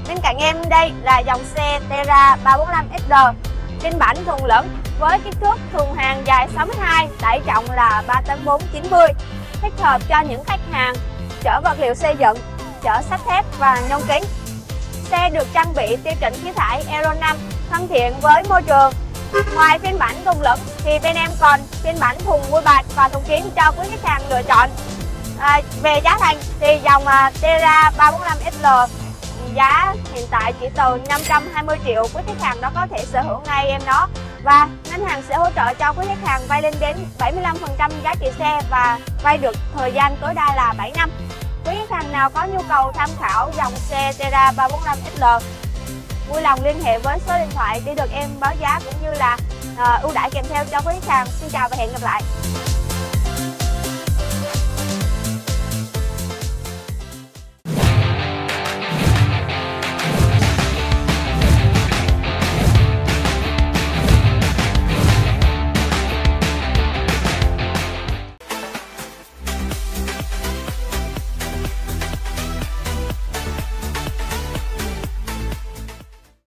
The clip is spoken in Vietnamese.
Bên cạnh em đây là dòng xe Terra 345SR phiên bản thùng lẫn với kích thước thùng hàng dài 6m2, tải trọng là 3 tấn 490, thích hợp cho những khách hàng chở vật liệu xây dựng, chở sắt thép và nhôm kính. Xe được trang bị tiêu chuẩn khí thải Euro 5 thân thiện với môi trường. Ngoài phiên bản thùng lẫn thì bên em còn phiên bản thùng mui bạt và thùng kín cho quý khách hàng lựa chọn. Về giá thành thì dòng Terra 345SR giá hiện tại chỉ từ 520 triệu, quý khách hàng đó có thể sở hữu ngay em nó, và ngân hàng sẽ hỗ trợ cho quý khách hàng vay lên đến 75% giá trị xe và vay được thời gian tối đa là 7 năm. Quý khách hàng nào có nhu cầu tham khảo dòng xe Terra 345SR vui lòng liên hệ với số điện thoại để được em báo giá cũng như là ưu đãi kèm theo cho quý khách hàng. Xin chào và hẹn gặp lại.